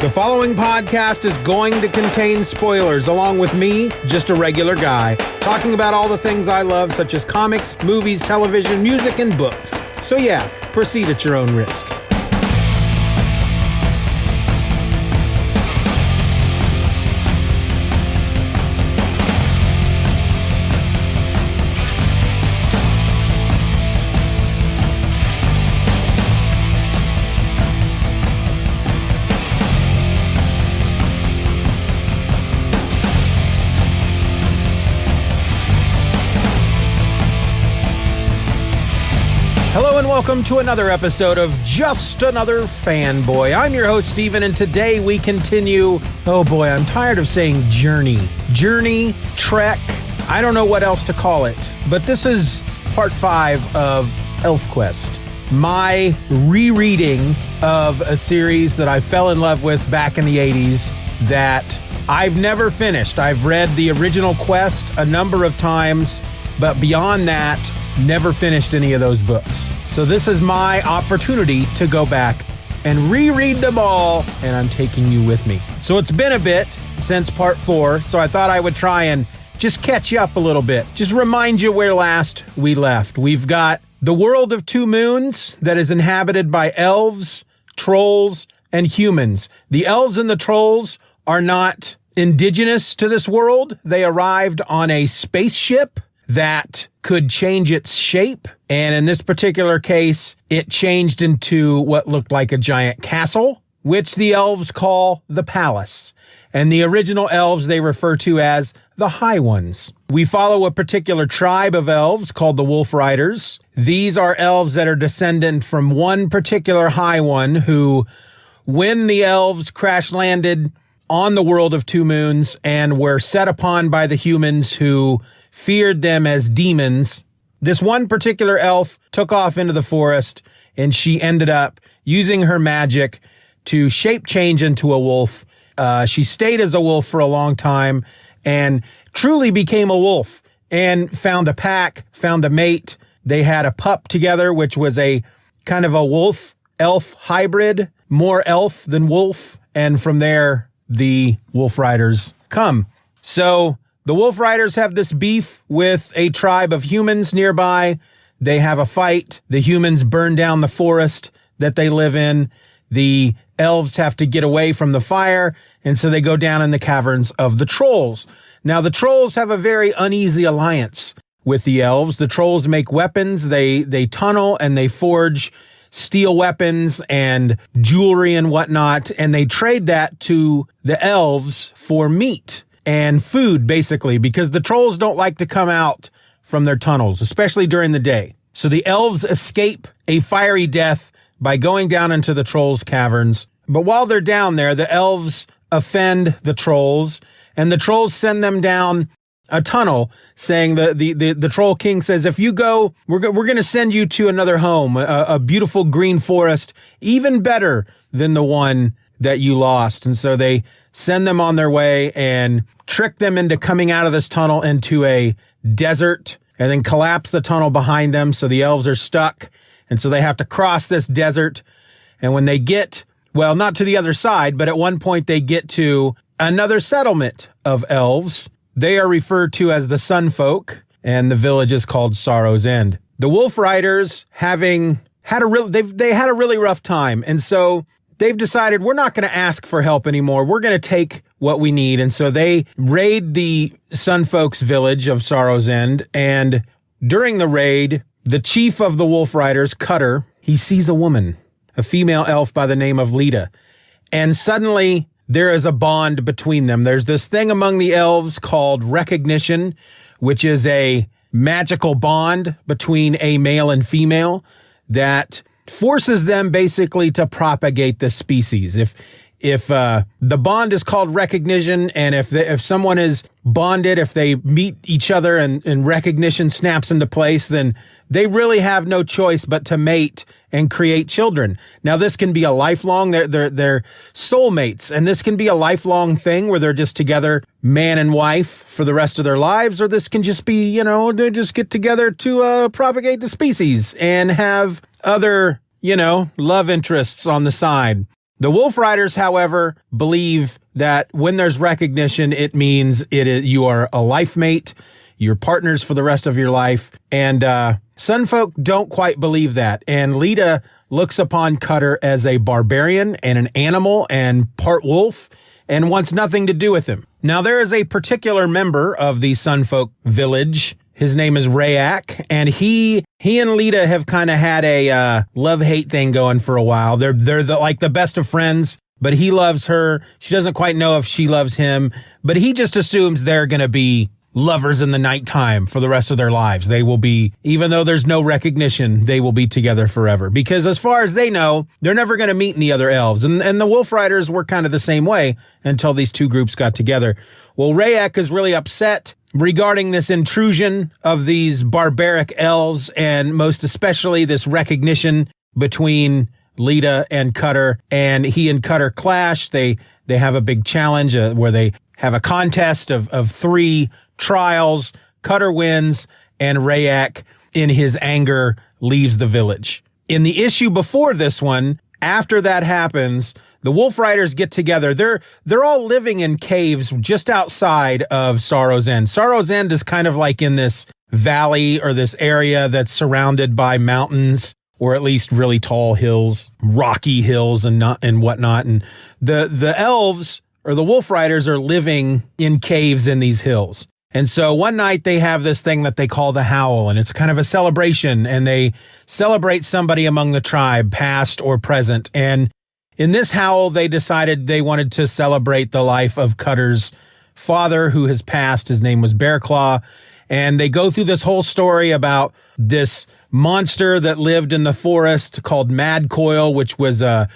The following podcast is going to contain spoilers, along with me, just a regular guy, talking about all the things I love, such as comics, movies, television, music, and books. So yeah, proceed at your own risk. Hello and welcome to another episode of Just Another Fanboy. I'm your host, Steven, and today we continue, oh boy, I'm tired of saying journey, trek, I don't know what else to call it, but this is part 5 of ElfQuest, my rereading of a series that I fell in love with back in the 80s that I've never finished. I've read the original quest a number of times, but beyond that, never finished any of those books. So this is my opportunity to go back and reread them all, and I'm taking you with me. So it's been a bit since part 4, so I thought I would try and just catch you up a little bit. Just remind you where last we left. We've got the world of 2 moons that is inhabited by elves, trolls, and humans. The elves and the trolls are not indigenous to this world. They arrived on a spaceship that could change its shape. And in this particular case, it changed into what looked like a giant castle, which the elves call the palace. And the original elves they refer to as the High Ones. We follow a particular tribe of elves called the Wolfriders. These are elves that are descendant from one particular High One who, when the elves crash landed on the world of 2 moons and were set upon by the humans who feared them as demons, this one particular elf took off into the forest, and she ended up using her magic to shape change into a wolf. She stayed as a wolf for a long time and truly became a wolf and found a pack, found a mate. They had a pup together, which was a kind of a wolf-elf hybrid, more elf than wolf. And from there, the Wolfriders come. So the Wolfriders have this beef with a tribe of humans nearby. They have a fight. The humans burn down the forest that they live in. The elves have to get away from the fire, and so they go down in the caverns of the trolls. Now, the trolls have a very uneasy alliance with the elves. The trolls make weapons. They tunnel and they forge steel weapons and jewelry and whatnot, and they trade that to the elves for meat and food, basically, because the trolls don't like to come out from their tunnels, especially during the day. So the elves escape a fiery death by going down into the trolls' caverns. But while they're down there, the elves offend the trolls, and the trolls send them down a tunnel, saying the troll king says, if you go, we're going to send you to another home, a beautiful green forest, even better than the one that you lost. And so they send them on their way and trick them into coming out of this tunnel into a desert, and then collapse the tunnel behind them. So the elves are stuck. And so they have to cross this desert. And when they get, well, not to the other side, but at one point they get to another settlement of elves. They are referred to as the Sun Folk, and the village is called Sorrow's End. The Wolfriders, having had they had a really rough time. And so they've decided we're not going to ask for help anymore. We're going to take what we need. And so they raid the Sun Folks village of Sorrow's End. And during the raid, the chief of the Wolfriders, Cutter, he sees a woman, a female elf by the name of Leetah. And suddenly there is a bond between them. There's this thing among the elves called recognition, which is a magical bond between a male and female that forces them basically to propagate the species. If the bond is called recognition, and if someone is bonded, if they meet each other and recognition snaps into place, then they really have no choice but to mate and create children. Now, this can be a lifelong, they're soulmates, and this can be a lifelong thing where they're just together, man and wife, for the rest of their lives, or this can just be, they just get together to propagate the species and have other, love interests on the side. The Wolfriders, however, believe that when there's recognition, it means you are a life mate, you're partners for the rest of your life. And Sunfolk don't quite believe that. And Leetah looks upon Cutter as a barbarian and an animal and part wolf and wants nothing to do with him. Now, there is a particular member of the Sunfolk village. His name is Rayek, and he and Leetah have kind of had a love-hate thing going for a while. They're like the best of friends, but he loves her. She doesn't quite know if she loves him, but he just assumes they're going to be lovers in the nighttime for the rest of their lives. They will be, even though there's no recognition, they will be together forever. Because as far as they know, they're never going to meet any other elves. And the Wolfriders were kind of the same way until these two groups got together. Well, Rayek is really upset regarding this intrusion of these barbaric elves, and most especially this recognition between Leetah and Cutter. And he and Cutter clash. They have a big challenge where they have a contest of 3 trials. Cutter wins, and Rayek, in his anger, leaves the village. In the issue before this one, after that happens, the Wolfriders get together. They're all living in caves just outside of Sorrow's End. Sorrow's End is kind of like in this valley or this area that's surrounded by mountains, or at least really tall hills, rocky hills and whatnot. And the elves or the Wolfriders are living in caves in these hills. And so one night they have this thing that they call the Howl, and it's kind of a celebration, and they celebrate somebody among the tribe, past or present. And in this Howl, they decided they wanted to celebrate the life of Cutter's father, who has passed. His name was Bearclaw. And they go through this whole story about this monster that lived in the forest called Madcoil, which was a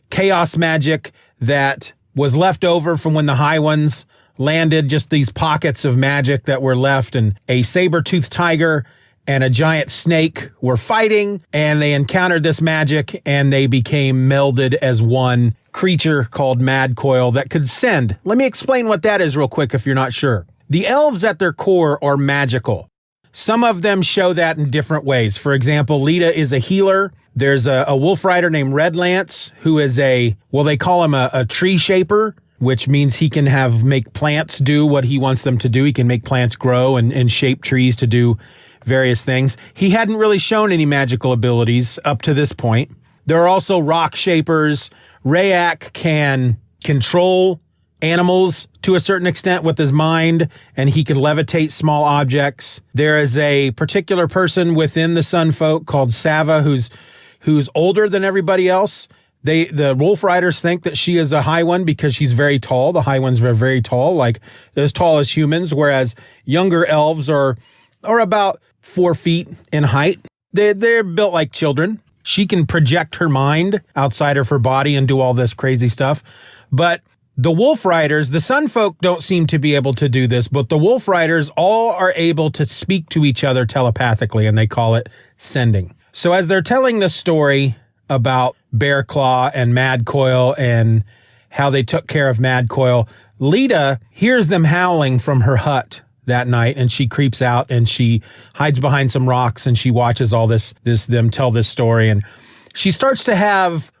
chaos magic that was left over from when the High Ones landed, just these pockets of magic that were left, and a saber-toothed tiger and a giant snake were fighting, and they encountered this magic, and they became melded as one creature called Madcoil that could send. Let me explain what that is real quick if you're not sure. The elves at their core are magical. Some of them show that in different ways. For example, Leetah is a healer. There's a Wolfrider named Redlance, who is they call him a tree shaper, which means he can make plants do what he wants them to do. He can make plants grow and shape trees to do various things. He hadn't really shown any magical abilities up to this point. There are also rock shapers. Rayek can control animals to a certain extent with his mind, and he can levitate small objects. There is a particular person within the Sunfolk called Sava who's older than everybody else. The Wolfriders think that she is a High One because she's very tall. The High Ones are very tall, like as tall as humans, whereas younger elves are about 4 feet in height. They're built like children. She can project her mind outside of her body and do all this crazy stuff. But the Wolfriders, the Sunfolk don't seem to be able to do this, but the Wolfriders all are able to speak to each other telepathically, and they call it sending. So as they're telling the story about Bearclaw and Madcoil and how they took care of Madcoil, Leetah hears them howling from her hut that night, and she creeps out and she hides behind some rocks, and she watches all them tell this story, and she starts to have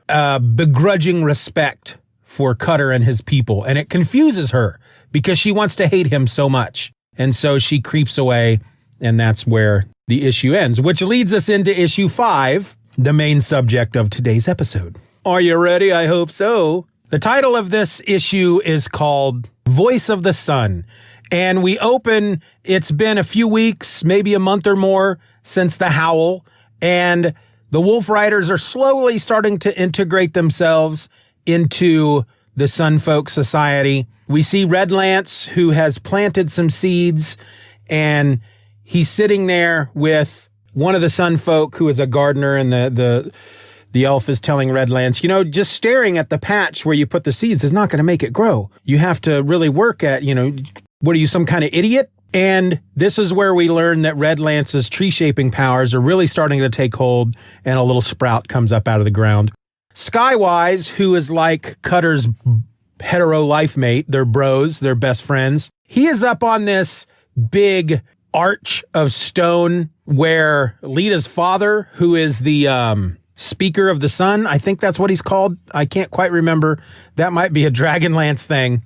begrudging respect for Cutter and his people, and it confuses her because she wants to hate him so much. And so she creeps away, and that's where the issue ends, which leads us into issue 5, the main subject of today's episode. Are you ready? I hope so. The title of this issue is called Voice of the Sun. And we open, it's been a few weeks, maybe a month or more since the Howl, and the Wolfriders are slowly starting to integrate themselves into the Sunfolk society. We see Redlance, who has planted some seeds, and he's sitting there with one of the Sunfolk who is a gardener, and the elf is telling Redlance, just staring at the patch where you put the seeds is not going to make it grow. You have to really work at, what are you, some kind of idiot? And this is where we learn that Redlance's tree shaping powers are really starting to take hold, and a little sprout comes up out of the ground. Skywise, who is like Cutter's hetero life mate, they're bros, they're best friends. He is up on this big arch of stone where Leetah's father, who is the Speaker of the Sun. I think that's what he's called. I can't quite remember. That might be a Dragonlance thing.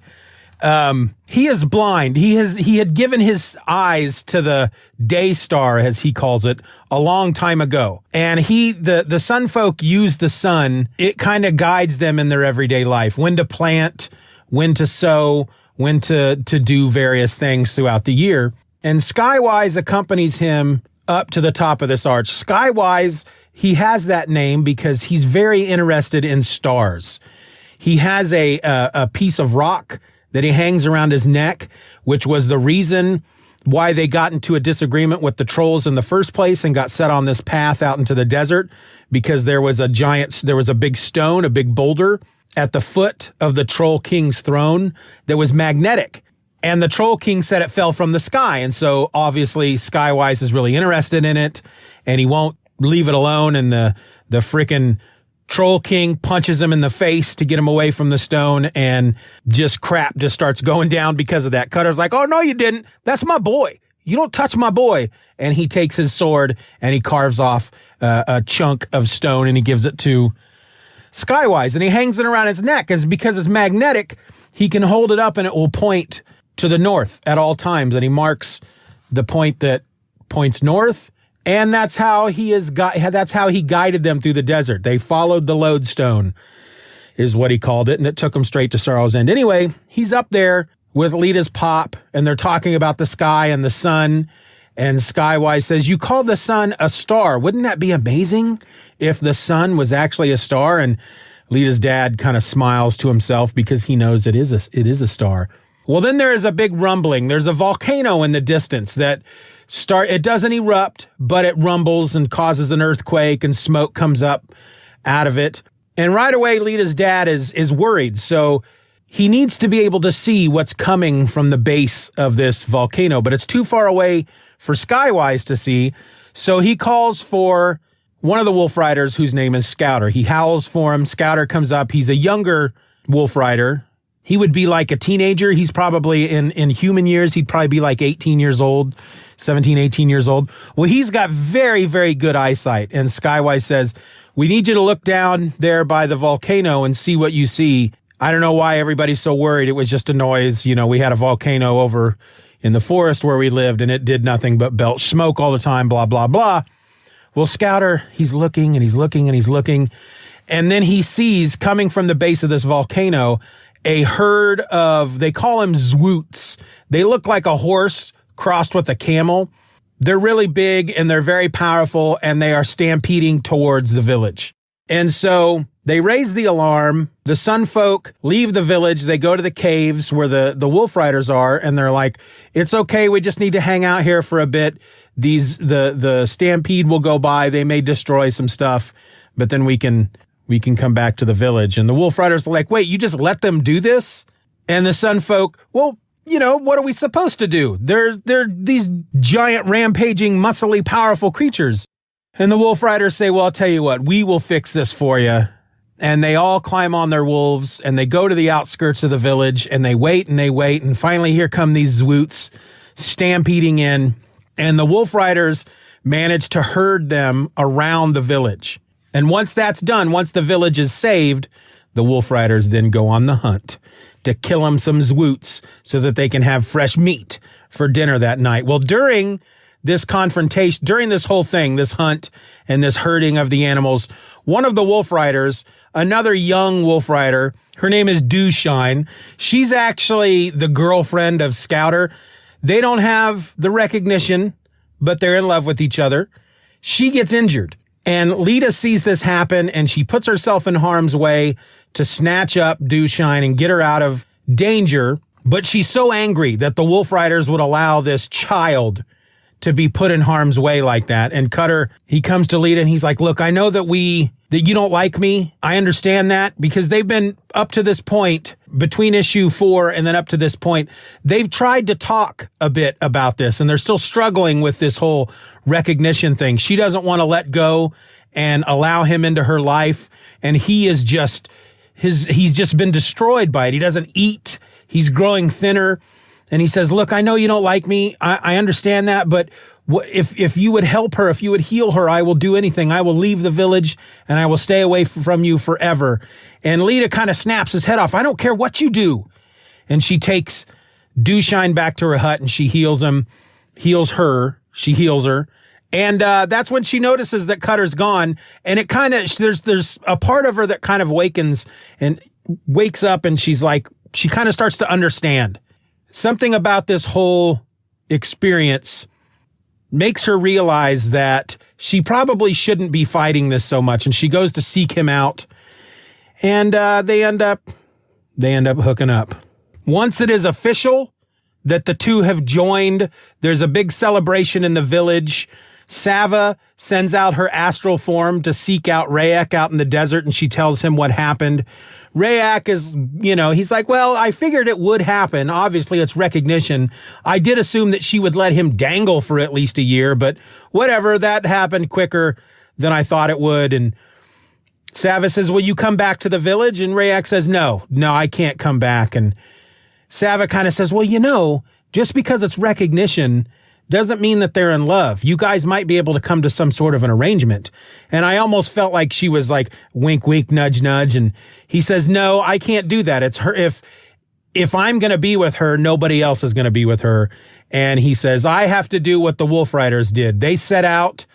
He is blind. He had given his eyes to the day star, as he calls it, a long time ago. And the sun folk use the sun. It kind of guides them in their everyday life, when to plant, when to sow, when to do various things throughout the year. And Skywise accompanies him up to the top of this arch. Skywise, he has that name because he's very interested in stars. He has a piece of rock that he hangs around his neck, which was the reason why they got into a disagreement with the trolls in the first place and got set on this path out into the desert, because there was a big stone, a big boulder at the foot of the Troll King's throne that was magnetic. And the Troll King said it fell from the sky. And so obviously Skywise is really interested in it, and he won't leave it alone. And the frickin' Troll King punches him in the face to get him away from the stone, and crap just starts going down because of that. Cutter's like, oh, no, you didn't. That's my boy. You don't touch my boy. And he takes his sword and he carves off a chunk of stone, and he gives it to Skywise, and he hangs it around his neck. And because it's magnetic, he can hold it up and it will point to the north at all times. And he marks the point that points north. And that's how he guided them through the desert. They followed the lodestone, is what he called it, and it took them straight to Sorrow's End. Anyway, he's up there with Leetah's pop, and they're talking about the sky and the sun. And Skywise says, "You call the sun a star. Wouldn't that be amazing if the sun was actually a star?" And Leetah's dad kind of smiles to himself because he knows it is a star. Well, then there is a big rumbling. There's a volcano in the distance that it doesn't erupt, but it rumbles and causes an earthquake, and smoke comes up out of it. And right away, Leetah's dad is worried. So he needs to be able to see what's coming from the base of this volcano, but it's too far away for Skywise to see. So he calls for one of the Wolfriders, whose name is Scouter. He howls for him. Scouter comes up. He's a younger Wolfrider. He would be like a teenager. He's probably in human years, he'd probably be like 18 years old, 17, 18 years old. Well, he's got very, very good eyesight. And Skywise says, "We need you to look down there by the volcano and see what you see. I don't know why everybody's so worried. It was just a noise. You know, we had a volcano over in the forest where we lived, and it did nothing but belch smoke all the time, blah, blah, blah." Well, Scouter, he's looking and he's looking and he's looking. And then he sees, coming from the base of this volcano, a herd of, they call them Zwoots. They look like a horse crossed with a camel. They're really big and they're very powerful, and they are stampeding towards the village. And so they raise the alarm. The Sun Folk leave the village. They go to the caves where the Wolfriders are, and they're like, "It's okay. We just need to hang out here for a bit. The stampede will go by. They may destroy some stuff, but then we can come back to the village." And the Wolfriders are like, "Wait, you just let them do this?" And the Sun Folk, "Well, you know, what are we supposed to do? They're these giant, rampaging, muscly, powerful creatures." And the Wolfriders say, "Well, I'll tell you what, we will fix this for you." And they all climb on their wolves, and they go to the outskirts of the village, and they wait, and finally here come these Zwoots stampeding in, and the Wolfriders manage to herd them around the village. And once that's done, once the village is saved, the Wolfriders then go on the hunt to kill them some Zwoots so that they can have fresh meat for dinner that night. Well, during this confrontation, during this whole thing, this hunt and this herding of the animals, one of the Wolfriders, another young Wolfrider, her name is Dewshine. She's actually the girlfriend of Scouter. They don't have the recognition, but they're in love with each other. She gets injured. And Leetah sees this happen, and she puts herself in harm's way to snatch up Dewshine and get her out of danger. But she's so angry that the Wolfriders would allow this child to be put in harm's way like that. And Cutter, he comes to Leetah and he's like, "Look, I know that you don't like me. I understand that," because they've been up to this point, between issue 4 and then up to this point, they've tried to talk a bit about this, and they're still struggling with this whole recognition thing. She doesn't want to let go and allow him into her life. And he is he's just been destroyed by it. He doesn't eat. He's growing thinner. And he says, "Look, I know you don't like me. I understand that, but If you would help her, if you would heal her, I will do anything. I will leave the village and I will stay away from you forever. And Leetah kind of snaps his head off. I don't care what you do. And she takes Dewshine back to her hut and she heals her. She heals her. And that's when she notices that Cutter's gone. And it kind of, there's a part of her that kind of wakes up, and she's like, she kind of starts to understand. Something about this whole experience makes her realize that she probably shouldn't be fighting this so much. And she goes to seek him out, and they end up hooking up. Once it is official that the two have joined, there's a big celebration in the village. Sava sends out her astral form to seek out Rayek out in the desert, and she tells him what happened. Rayek is, he's like, well, I figured it would happen. Obviously, it's recognition. I did assume that she would let him dangle for at least a year, but whatever, that happened quicker than I thought it would. And Sava says, will you come back to the village? And Rayek says, no, I can't come back. And Sava kind of says, well, just because it's recognition doesn't mean that they're in love. You guys might be able to come to some sort of an arrangement. And I almost felt like she was like, wink, wink, nudge, nudge. And he says, no, I can't do that. It's her. If I'm going to be with her, nobody else is going to be with her. And he says, I have to do what the Wolfriders did. They set out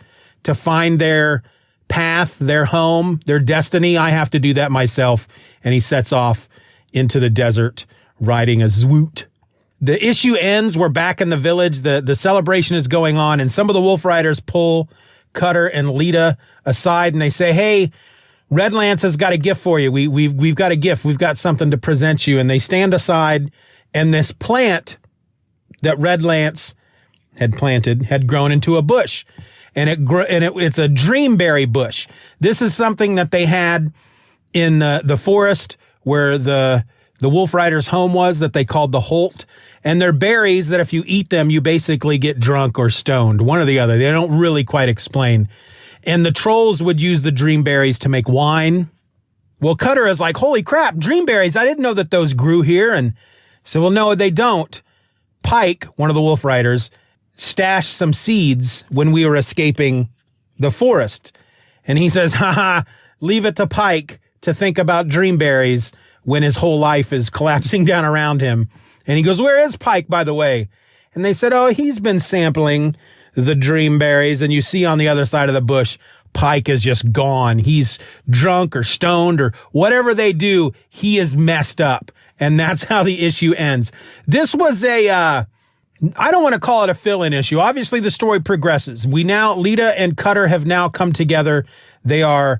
to find their path, their home, their destiny. I have to do that myself. And he sets off into the desert riding a Zwoot. The issue ends. We're back in the village. The celebration is going on, and some of the Wolfriders pull Cutter and Leetah aside, and they say, hey, Red Lance has got a gift for you. We've got a gift. We've got something to present you. And they stand aside, and this plant that Red Lance had planted had grown into a bush, and it's a dreamberry bush. This is something that they had in the forest where the Wolfriders' home was, that they called the Holt. And they're berries that if you eat them, you basically get drunk or stoned, one or the other. They don't really quite explain. And the trolls would use the dreamberries to make wine. Well, Cutter is like, holy crap, dreamberries. I didn't know that those grew here. And so, well, no, they don't. Pike, one of the Wolfriders, stashed some seeds when we were escaping the forest. And he says, leave it to Pike to think about dreamberries when his whole life is collapsing down around him. And he goes, where is Pike, by the way? And they said, oh, he's been sampling the dreamberries. And you see on the other side of the bush, Pike is just gone. He's drunk or stoned or whatever they do. He is messed up. And that's how the issue ends. This was I don't want to call it a fill-in issue. Obviously, the story progresses. Leetah and Cutter have now come together. They are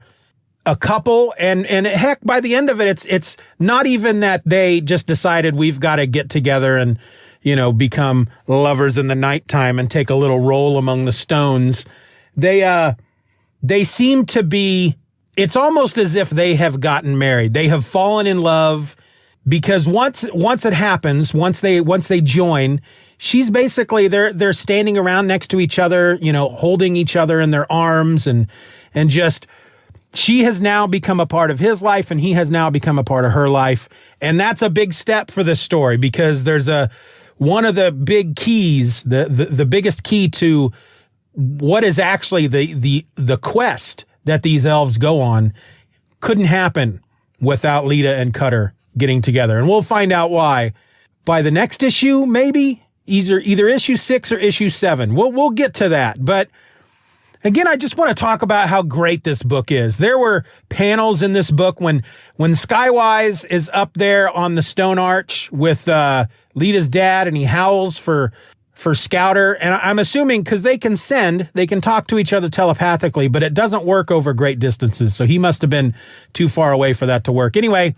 a couple, and heck, by the end of it, it's not even that they just decided we've got to get together and, become lovers in the nighttime and take a little roll among the stones. They seem to be, it's almost as if they have gotten married. They have fallen in love, because once it happens, once they join, she's basically, they're standing around next to each other, holding each other in their arms, and just, she has now become a part of his life, and he has now become a part of her life. And that's a big step for this story, because there's one of the big keys, the biggest key to what is actually the quest that these elves go on couldn't happen without Leetah and Cutter getting together. And we'll find out why by the next issue, maybe either issue 6 or issue 7. We'll get to that. But again, I just want to talk about how great this book is. There were panels in this book when Skywise is up there on the stone arch with Leetah's dad, and he howls for Scouter. And I'm assuming, because they can talk to each other telepathically, but it doesn't work over great distances. So he must have been too far away for that to work. Anyway,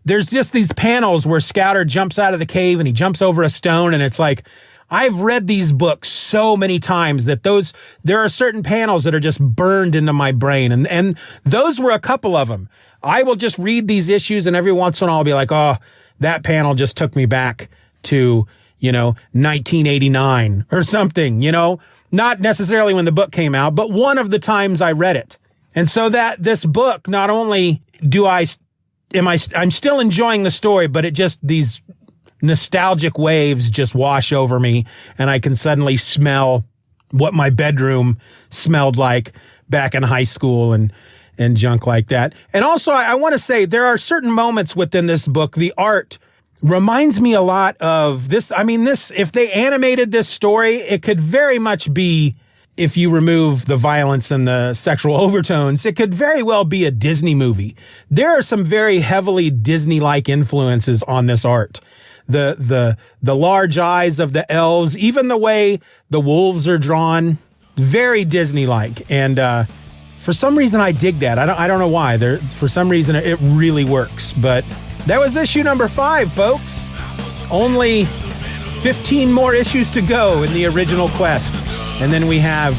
there's just these panels where Scouter jumps out of the cave and he jumps over a stone, and it's like, I've read these books so many times that there are certain panels that are just burned into my brain. And those were a couple of them. I will just read these issues, and every once in a while I'll be like, oh, that panel just took me back to, 1989 or something, not necessarily when the book came out, but one of the times I read it. And so that this book, not only I'm still enjoying the story, but it just, these nostalgic waves just wash over me, and I can suddenly smell what my bedroom smelled like back in high school and junk like that. And also, I want to say there are certain moments within this book. The art reminds me a lot of this. I mean, if they animated this story, it could very much be, if you remove the violence and the sexual overtones, it could very well be a Disney movie. There are some very heavily Disney-like influences on this art. The large eyes of the elves, even the way the wolves are drawn, very Disney-like. And for some reason, I dig that. I don't know why. For some reason, it really works. But that was issue number 5, folks. Only 15 more issues to go in the original quest. And then we have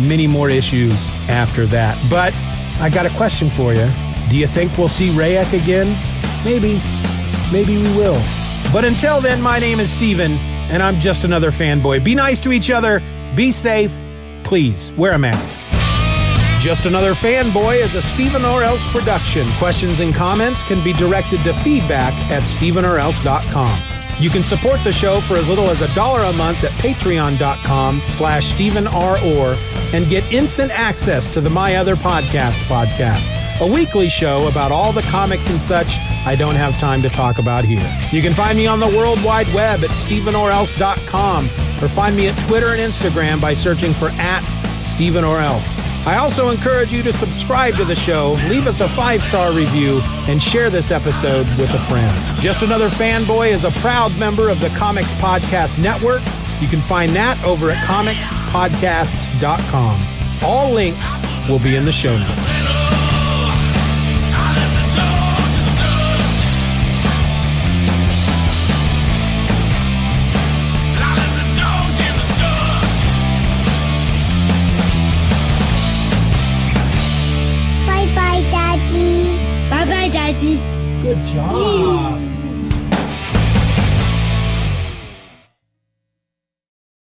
many more issues after that. But I got a question for you. Do you think we'll see Rayek again? Maybe. Maybe we will. But until then, my name is Steven, and I'm just another fanboy. Be nice to each other. Be safe. Please, wear a mask. Just Another Fanboy is a Steven or Else production. Questions and comments can be directed to feedback@stevenorelse.com. You can support the show for as little as $1 a month at patreon.com/StevenROr and get instant access to the My Other podcast, a weekly show about all the comics and such I don't have time to talk about here. You can find me on the World Wide Web at stevenorelse.com or find me at Twitter and Instagram by searching for @StevenOrElse. I also encourage you to subscribe to the show, leave us a 5-star review, and share this episode with a friend. Just Another Fanboy is a proud member of the Comics Podcast Network. You can find that over at comicspodcasts.com. All links will be in the show notes. Bye-bye, Daddy. Good job.